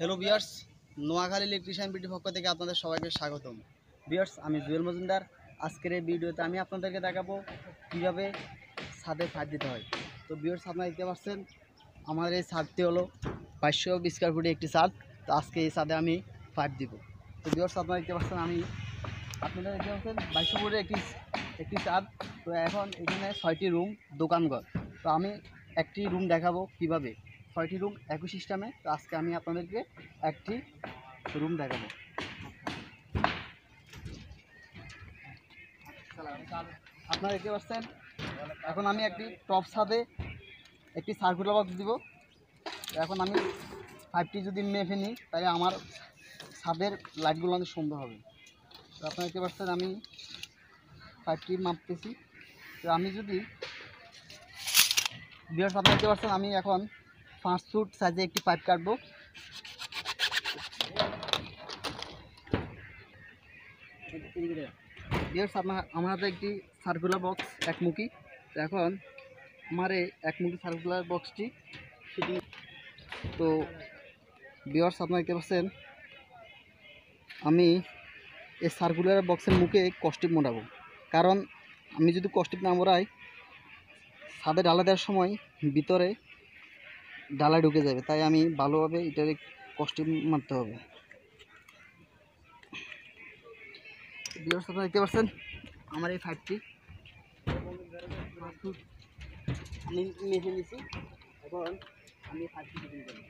Hello viewers, Noakhali electrician বিটির পক্ষ থেকে আপনাদের সবাইকে স্বাগতম। ভিউয়ার্স, আমি জুয়েল মজুমদার। আজকের এই ভিডিওতে আমি আপনাদেরকে দেখাবো কীভাবে ছাদে পাইপ দিতে হয়। তো ভিউয়ার্স, আপনারা দেখতে পাচ্ছেন আমার এই ছাদটি হলো 520 স্কোয়ার ফুটের একটি ছাদ। তো আজকে এই ছাদে আমি পাইপ দিব। তো ভিউয়ার্স, আপনারা দেখতে পাচ্ছেন আপনারা দেখতে পাচ্ছেন 2200 ফুটের একটি ছাদ। তো এখন এখানে 6টি রুম, দোকানঘর। তো আমি একটি রুম দেখাবো কীভাবে 6টি রুম একই সিস্টেমে। তো আজকে আমি আপনাদেরকে একটি রুম দেখাবো। আপনারা দেখতে পাচ্ছেন এখন আমি একটি টপ ছাদে একটি সার্কুলার বক্স দিব। এখন আমি পাইপটি যদি মেপে নিই তাহলে আমার ছাদের লাইটগুলো অনেক সুন্দর হবে। তো আপনারা দেখতে পাচ্ছেন আমি পাইপটি মাপতেছি। তো আমি যদি ভিউয়ার্স, আপনারা দেখতে পাচ্ছেন আমি এখন 5 ফুট সাইজে একটি পাইপ কাটবো। ভিউয়ার্স, আমার হাতে একটি সার্কুলার বক্স একমুখী। তো এখন আমার এই একমুখী সার্কুলার বক্সটি ফিটিং। তো ভিউয়ার্স, আপনারা দেখতে পাচ্ছেন আমি এই সার্কুলার বক্সের মুখে কস্টিপ মোড়াবো, কারণ আমি যদি কস্টিপ না মোড়াই ছাদে ডালা দেওয়ার সময় ভিতরে ডালা ঢুকে যাবে। তাই আমি ভালোভাবে এটার কস্টিপ মারতে হবে। ভিউয়ার্স, আপনারা দেখতে পাচ্ছেন আমার এই পাইপটি আমি মেপে নিয়েছি। এখন আমি পাইপটি ফিটিং করব।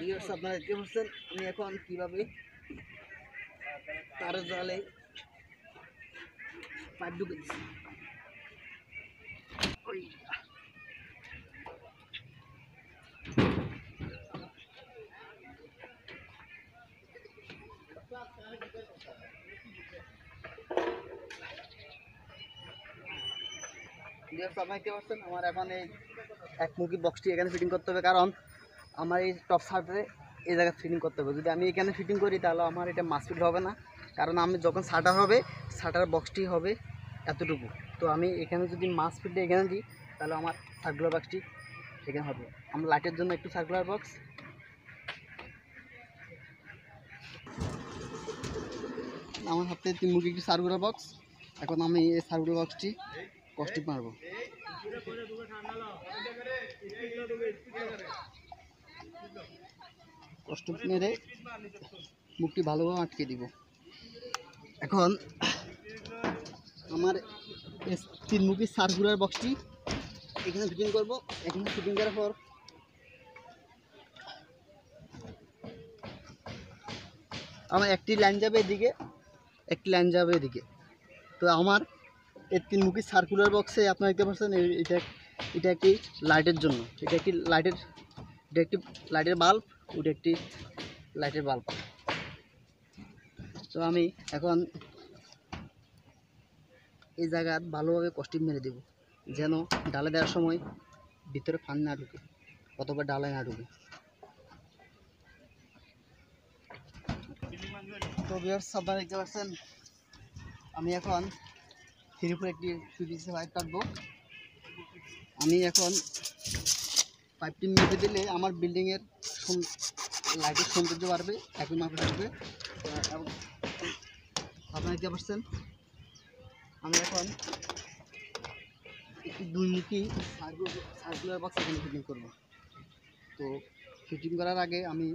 ভিউয়ার্স, আপনারা দেখতে পাচ্ছেন আমি এখন কীভাবে তারের জালে পাইপ ঢুকে দিচ্ছি। আপনারা দেখতে পাচ্ছেন আমার এখন এই একমুখী বক্সটি এখানে ফিটিং করতে হবে, কারণ আমার এই টপ সার্টে এই জায়গায় ফিটিং করতে হবে। যদি আমি এখানে ফিটিং করি তাহলে আমার এটা মাস ফিট হবে না, কারণ আমি যখন শাটার হবে শাটার বক্সটি হবে এতটুকু। তো আমি এখানে যদি মাস ফিটে এখানে দিই তাহলে আমার সার্কুলার বক্সটি এখানে হবে। আমার লাইটের জন্য একটু সার্কুলার বক্স। আমার হাতে 3 মুখী একটি সার্কুলার বক্স। এখন আমি এই সার্কুলার বক্সটি কস্টিপ মারবো। কষ্ট মেরে মুখটি ভালোভাবে আটকে দিব। এখন আমার 3 মুখী সার্কুলার বক্সটি এখানে ফিটিং করব। এখানে ফিটিং করার পর আমার একটি লাইন যাবে এদিকে, একটি লাইন যাবে এদিকে। তো আমার এই 3 মুখী সার্কুলার বক্সে আপনারা দেখতে পাচ্ছেন এটা একটি লাইটের জন্য, এটা একটি লাইটের বাল্ব, ওটা একটি লাইটের বাল্ব। তো আমি এখন এই জায়গা ভালোভাবে কস্টিপ মেরে দেব, যেন ডালে দেওয়ার সময় ভিতরে ফান না ঢুকে অথবা ডালে না ঢুকে। তো ভিউয়ার্স, আপনারা দেখতে পাচ্ছেন আমি এখন 3 ফুট একটি পিভিসি পাইপ কাটবো। আমি এখন পাইপটি মেপে দিলে আমার বিল্ডিংয়ের লাইটের সৌন্দর্য বাড়বে, একই মাপে থাকবে। আপনারা দেখতে পাচ্ছেন আমি এখন একটি 2 মুখী সার্কুলার বক্স এখানে ফিটিং করব। তো ফিটিং করার আগে আমি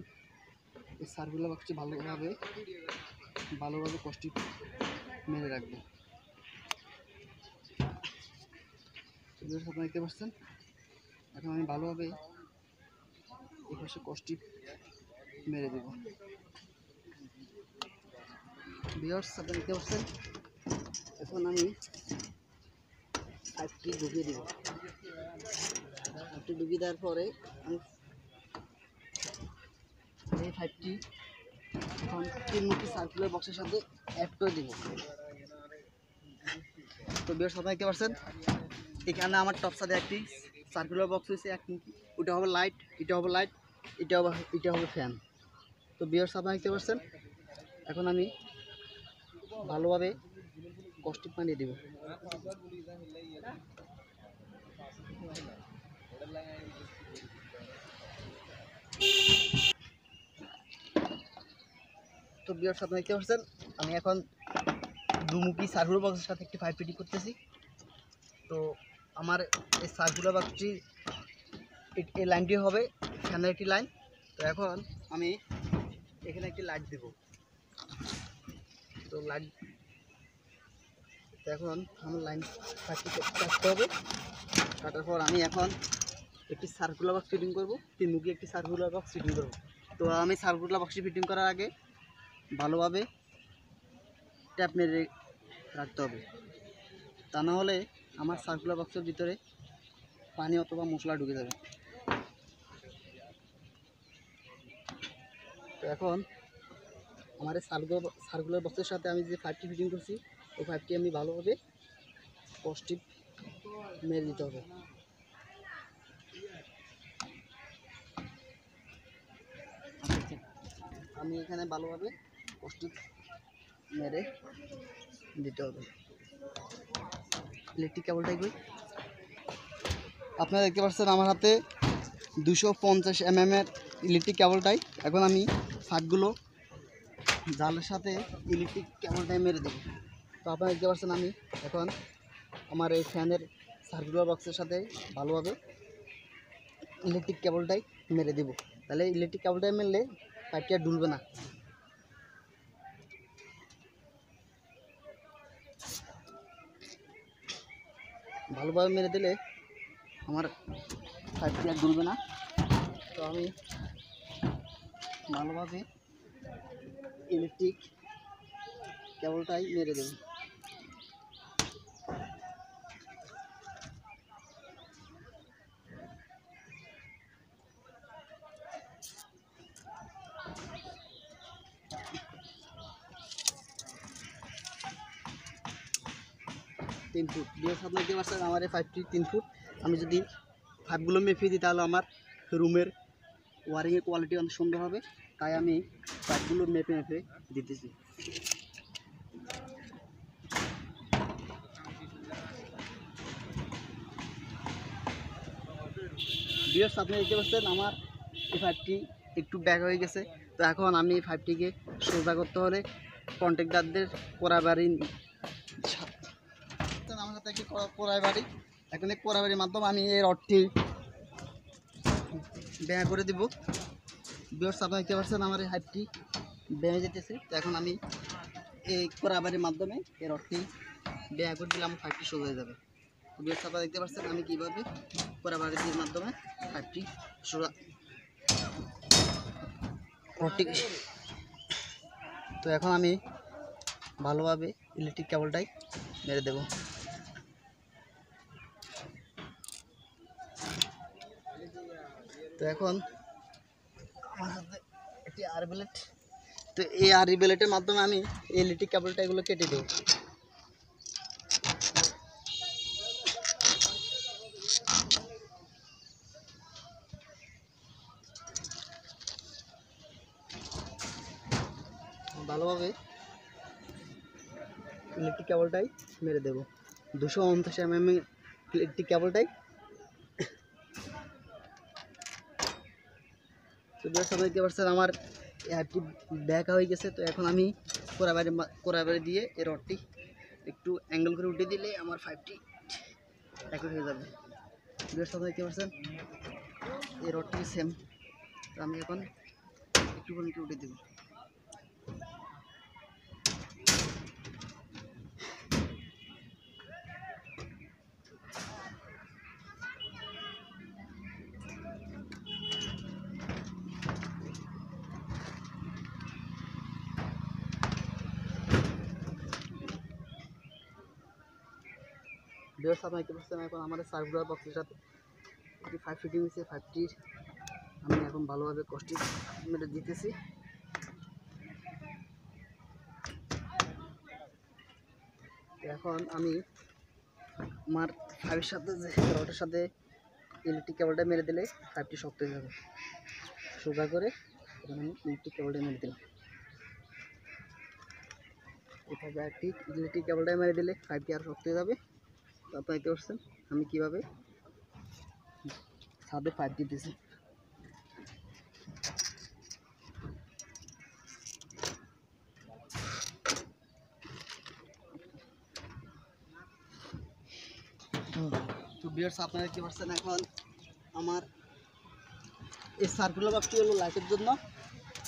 এই সার্কুলার বক্সটি ভালোভাবে কস্টিপ মেরে রাখবো। আপনারা দেখতে পাচ্ছেন এখন আমি ভালোভাবে এই পাশে কস্টিপ মেরে দেব। ভিউয়ার্স, আপনারা দেখতে পাচ্ছেন এখন আমি পাইপটি ঢুকিয়ে দেব। পাইপটি ঢুকিয়ে দেওয়ার পরে আমি এই পাইপটি এখন 3 মুখী সার্কুলার বক্সের সাথে অ্যাড করে দেব। তো ভিউয়ার্স, আপনারা দেখতে পাচ্ছেন এখানে আমার টপ সাথে একটি সার্কুলার বক্স হয়েছে একমুখী। ওটা হবে লাইট, এটা হবে লাইট। এটা হবে ফ্যান। তো ভিউয়ার্স আপনারা দেখতে পাচ্ছেন, এখন আমি ভালোভাবে কস্টিপ বানিয়ে দেব। তো ভিউয়ার্স আপনারা দেখতে পাচ্ছেন, আমি এখন দুমুখী সার্কুলার বক্সের সাথে একটি পাইপ ফিটিং করতেছি। তো আমার এই সার্কুলার বক্সটি এই লাইনটি হবে ফ্যানের একটি লাইন। তো এখন আমি এখানে একটি লাইট দেব। তো লাইট এখন আমার লাইন কাটতে হবে। কাটার পর আমি এখন একটি সার্কুলার বক্স ফিটিং করব, তিনমুখী একটি সার্কুলার বক্স ফিটিং করব। তো আমি সার্কুলার বক্সটি ফিটিং করার আগে ভালোভাবে ট্যাপ মেরে রাখতে হবে, তা না হলে আমার সার্কুলার বক্সের ভিতরে পানি অথবা মশলা ঢুকে যাবে। তো এখন আমার এই সার্কুলার বক্সের সাথে আমি যে পাইপটি ফিটিং করছি, ওই পাইপটি আমি ভালোভাবে কস্টিপ মেরে দিতে হবে। আমি এখানে ভালোভাবে কস্টিপ মেরে দিতে হবে। ইলেকট্রিক কেবলটাই কই, আপনারা দেখতে পাচ্ছেন আমার হাতে 250 mm এর ইলেকট্রিক কেবলটাই। এখন আমি ফাটগুলো জালের সাথে ইলেকট্রিক কেবলটাই মেরে দেব। তো আপনারা দেখতে পাচ্ছেন আমি এখন আমার এই ফ্যানের সার্কুলার বক্সের সাথে ভালোভাবে ইলেকট্রিক কেবলটাই মেরে দেব। তাহলে ইলেকট্রিক কেবলটাই মেরলে পাইপটি আর ডুলবে না। ভালোভাবে মেরে দিলে আমার পাইপটি আর ডুলবে না। তো আমি ভালোভাবে ইলেকট্রিক কেবলটাই মেরে দেব। তিন ফুট দিয়ে সামনে দেখতে পাচ্ছেন আমার এই পাইপটি 3 ফুট। আমি যদি পাইপগুলো মেপে দিই তাহলে আমার রুমের ওয়ারিংয়ের কোয়ালিটি অনেক সুন্দর হবে, তাই আমি পাইপগুলো মেপে দিতেছি। ভিউয়ার্স আপনি দেখতে পাচ্ছেন আমার এই পাইপটি একটু ব্যাক হয়ে গেছে। তো এখন আমি এই পাইপটিকে সোজা করতে হলে কন্ট্রাক্টরদের কোড়াবাড়ি, আমার হাতে একটি কোড়াবাড়ি, এখন এই কোড়াবাড়ির মাধ্যমে আমি এই রডটি ব্যাক করে দিব। ভিউয়ার্স আপনি দেখতে পাচ্ছেন আমার এই পাইপটি বেঁকে যেতেছে। তো এখন আমি এই কোড়াবাড়ির মাধ্যমে এই রডটি ব্যাক করে দিলে আমার পাইপটি সোজা হয়ে যাবে। ভিউয়ার্স আপনারা দেখতে পাচ্ছেন আমি কীভাবে কোড়াবাড়ির মাধ্যমে পাইপটি সোজা রডটি। তো এখন আমি ভালোভাবে ইলেকট্রিক কেবলটাই মেরে দেব। তো এখন আমার হাতে একটি আর বেলেট, তো এই আর বেলেটের মাধ্যমে আমি ইলেকট্রিক কেবলটা এগুলো কেটে দেব। ভালোভাবে ইলেকট্রিক কেবলটাই মেরে দেব। 250 mm ইলেকট্রিক কেবলটাই। তো সবাই দেখতে পাচ্ছেন আমার এয়ারটি ব্যাকা হয়ে গেছে। তো এখন আমি কোড়াবাড়ি দিয়ে এই রডটি একটু অ্যাঙ্গেল করে উঠে দিলে আমার পাইপটি এক হয়ে যাবে। সবাই দেখতে পাচ্ছেন এই রডটি সেম। তো আমি এখন একটুখানি উঠে দেব। ভিউয়ার্স আপনারা দেখতে পাচ্ছেন এখন আমাদের সার্কুলার বক্সের সাথে একটি 5 ফিটিং হয়েছে। 5টির আমি এখন ভালোভাবে কস্টিপ মেরে দিতেছি। এখন আমি আমার 5-এর সাথে যে রডের সাথে ইলেকট্রিক কেবলটা মেরে দিলে 5টি শক্ত হয়ে যাবে। সোজা করে এখন আমি ইলেকট্রিক কেবলটা মেরে দিলাম। এভাবে একটি ইলেকট্রিক কেবলটা মেরে দিলে 5G আর শক্ত হয়ে যাবে। তো আপনারা দেখতে পাচ্ছেন আমি কীভাবে ছাদে 5G দিতেছি। তো ভিউয়ার্স আপনারা কি পাচ্ছেন এখন আমার এই সার্কুলার বাক্সটি হলো লাইটের জন্য।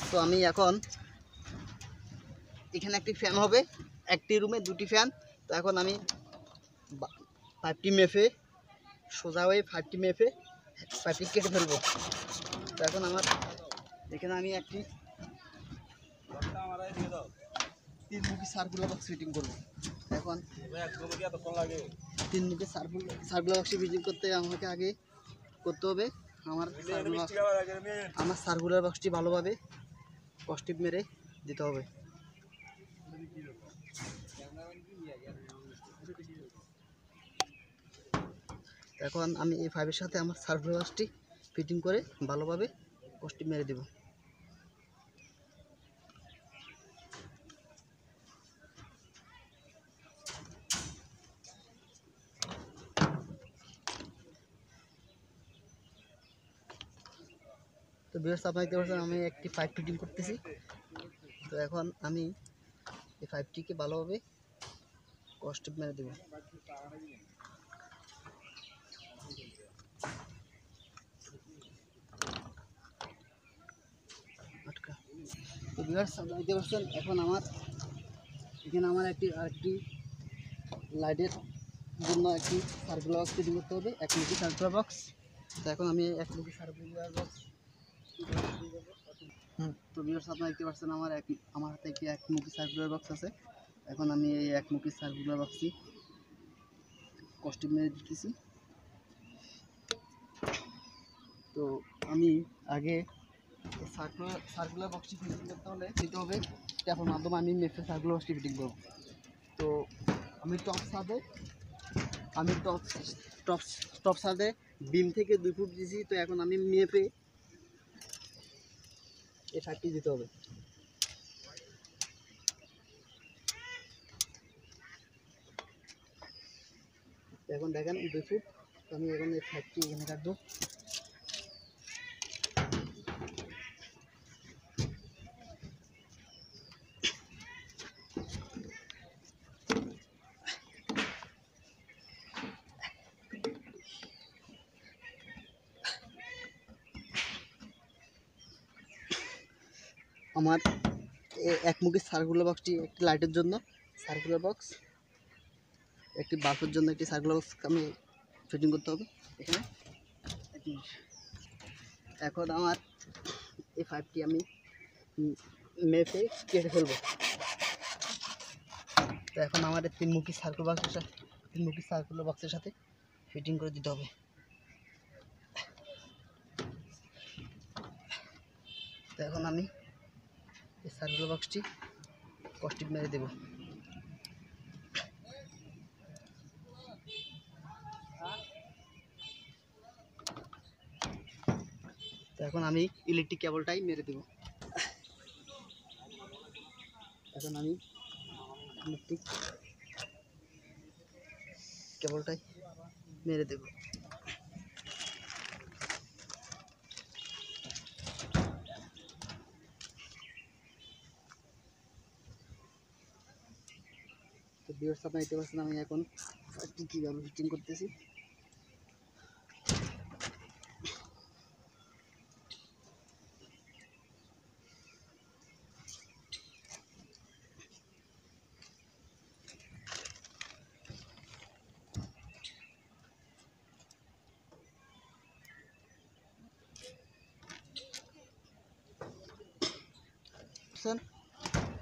তো আমি এখন এখানে একটি ফ্যান হবে, একটি রুমে দুটি ফ্যান। তো এখন আমি 5T মেপে সোজা হয়ে 5T মেপে 5T কেটে ফেলবো। তো এখন আমার এখানে আমি একটি 3-মুখী সার্কুলার বক্স ফিটিং করবো। এখন 3-মুখী সার্কুলার বক্স ফিটিং করতে আমাকে আগে করতে হবে আমার সার্কুলার বক্সটি ভালোভাবে কস্টিপ মেরে দিতে হবে। এখন আমি এই 5-এর সাথে আমার সার্কুলার বক্সটি ফিটিং করে ভালোভাবে কস্টিপ মেরে দেব। তো ভিউয়ার্স আপনারা দেখতে পাচ্ছেন আমি একটি 5 ফিটিং করতেছি। তো এখন আমি এই 5টিকে ভালোভাবে কস্টিপ মেরে দেব। তো ভিউয়ার্স আপনারা দেখতে পাচ্ছেন এখন এখানে আমার আরেকটি লাইটের জন্য একটি সার্কুলার বক্স ফিটিং করতে হবে, 1-মুখী সার্কুলার বক্স। তো এখন আমি 1-মুখী সার্কুলার বক্স তো ভিউয়ার্স আপনারা দেখতে পাচ্ছেন আমার হাতে একটি 1-মুখী সার্কুলার বক্স আছে। এখন আমি এই 1-মুখী সার্কুলার বক্সটি কস্টিপ মেরে দিতেছি। তো আমি আগে সার্কুলার বক্সটি ফিটিং করতে হলে দিতে হবে ট্যাপের মাধ্যমে আমি মেপে সার্কুলার বক্সটি ফিটিং করব। তো আমি টপ সাদে বিম থেকে 2 ফুট দিয়েছি। তো এখন আমি মেপে এই 5টি দিতে হবে। এখন দেখেন 2 ফুট। তো আমি এখন এই 5টি এখানে কাটবো। আমার 1-মুখী সার্কুলার বক্সটি একটি লাইটের জন্য সার্কুলার বক্স, একটি বাল্বের জন্য একটি সার্কুলার বক্স আমি ফিটিং করতে হবে এখানে। এখন আমার এই 5টি আমি মেপে কেটে ফেলবো। তো এখন আমার 3-মুখী সার্কুলার বক্সের সাথে ফিটিং করে দিতে হবে। তো এখন আমি এই সার্কুলার বক্সটি কস্টিপ মেরে দেব। তো এখন আমি ইলেকট্রিক কেবলটাই মেরে দেব। এখন আমি ইলেকট্রিক কেবলটাই মেরে দেব। তো ভিউয়ার্স আপনারা দেখতে পাচ্ছেন আমি এখন কীভাবে ফিটিং করতেছি।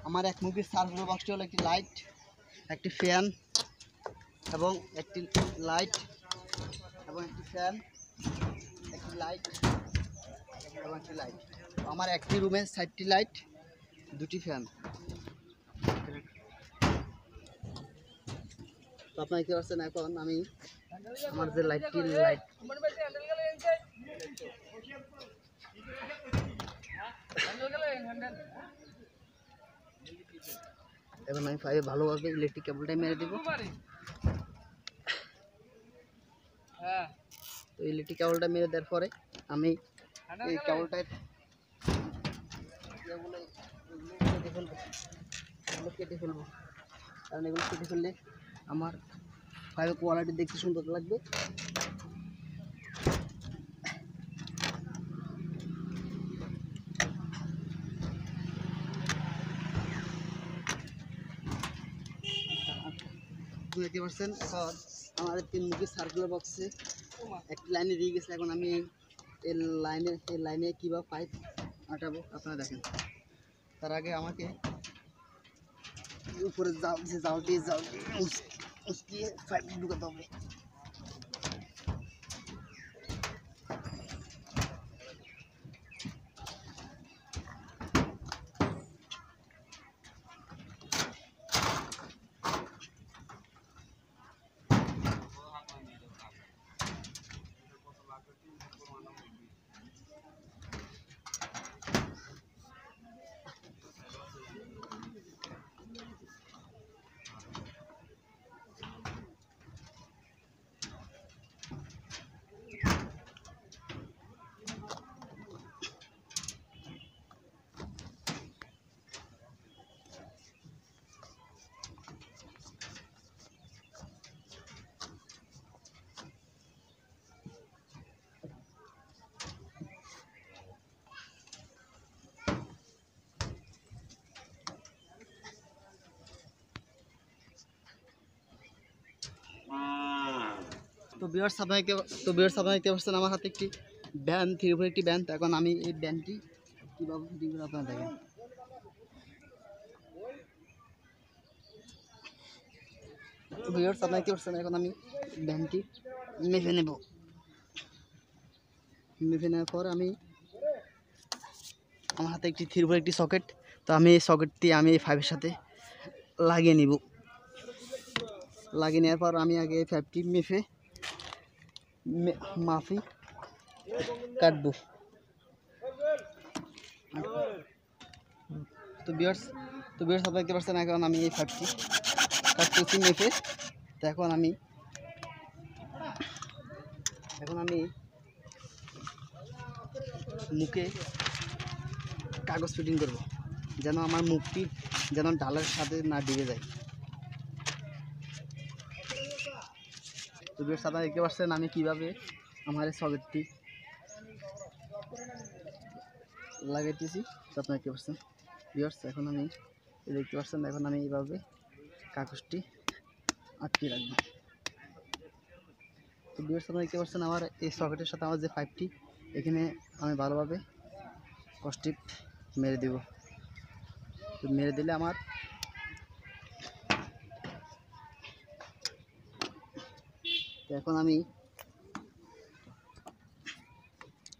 আমার 1-মুখী সার্কুলার বক্সটি হলো একটি লাইট, একটি ফ্যান এবং একটি লাইট এবং একটি ফ্যান, একটি লাইট এবং একটি লাইট। আমার একটি রুমে 4টি লাইট, 2টি ফ্যান। তো আপনারা দেখতে পাচ্ছেন এখন আমি আমার যে লাইট এখন আমি ফাইভে ভালোভাবে ইলেকট্রিক কেবলটা মেরে দেবো। তো ইলেকট্রিক কেবলটা মেরে দেওয়ার পরে আমি এই কেবলটায় কেটে ফেলবো, কারণ এগুলো কেটে ফেললে আমার ফাইভের কোয়ালিটি দেখতে সুন্দর লাগবে। দেখতে পাচ্ছেন আমার 3 মুখী সার্কুলার বক্সে একটি লাইনে দিয়ে গেছে। এখন আমি এই লাইনে কীভাবে পাইপ আটাবো আপনারা দেখেন। তার আগে আমাকে উপরে জাল দিয়ে উস্কিয়ে পাইপটি ঢুকাতে হবে। তো ভিউয়ার্স আপনারা দেখতে পাচ্ছেন আমার হাতে একটি ব্যান, 3 একটি ব্যান। এখন আমি এই ব্যানটি কীভাবে ফিটিং করে আপনারা দেখেন। তো ভিউয়ার্স আপনারা দেখতে পাচ্ছেন এখন আমি ব্যানটি মেপে নেব। মেপে নেওয়ার পর আমি আমার হাতে একটি 3 একটি সকেট, তো আমি এই সকেটটি আমি এই 5-এর সাথে লাগিয়ে নিব। লাগিয়ে নেওয়ার পর আমি আগে 5টি মাফি কাটবো। তো ভিউয়ার্স আপনারা দেখতে পাচ্ছেন এখন আমি এই 5টি কাটতেছি মেপে। তো এখন আমি মুখে কাগজ ফিটিং করব, যেন আমার মুখটি যেন ডালের সাথে না ডুবে যায়। তো ভিউয়ার্স আপনারা দেখতে পাচ্ছেন আমি কিভাবে আমার এই সকেটটি লাগাইতেছি। তো আপনারা দেখতে পাচ্ছেন ভিউয়ার্স এখন আমি দেখতে পাচ্ছেন এখন আমি এইভাবে কাগজটি আটকে রাখবো। তো ভিউয়ার্স আপনারা দেখতে পাচ্ছেন আমার এই সকেটের সাথে আমার যে 5টি এখানে আমি ভালোভাবে কস্টিপ মেরে দেব। তো মেরে দিলে আমার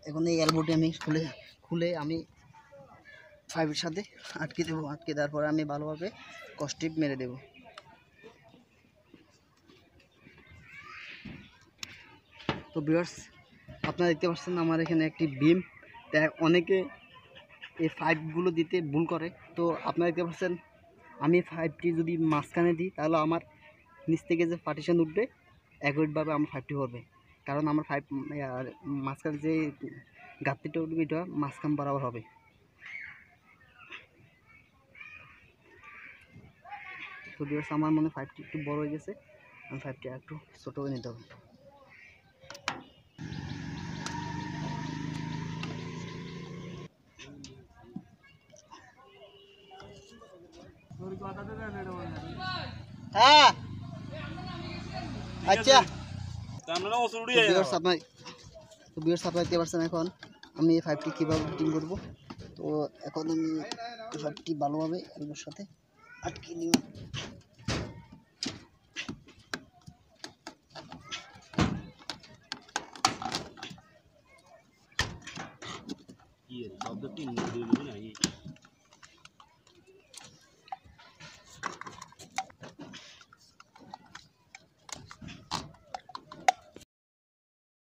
এখন এই এলবোটি আমি খুলে আমি 5-এর সাথে আটকে দেবো। আটকে দেওয়ার পরে আমি ভালোভাবে কস্টিপ মেরে দেব। তো ভিউয়ার্স আপনারা দেখতে পাচ্ছেন আমার এখানে একটি বিম, অনেকে এই 5গুলো দিতে ভুল করে। তো আপনারা দেখতে পাচ্ছেন আমি 5টি যদি মাঝখানে দিই তাহলে আমার নিচ থেকে যে পার্টিশন উঠবে একইভাবে আমার 5টি হবে, কারণ আমার 5 মাঝখানে যে গাঁতটিটা উঠবে এটা মাঝখান বরাবর হবে। তো ভিউয়ার্স আমার মনে 5টি একটু বড় হয়ে গেছে, আমি 5টি একটু ছোটো করে নিতে হবে। হ্যাঁ আচ্ছা ভিউয়ার্স আপনারা দেখতে পাচ্ছেন এখন আমি এই 5টি কীভাবে ফিটিং করবো। তো এখন আমি 5টি ভালোভাবে এর সাথে আটকে নিব।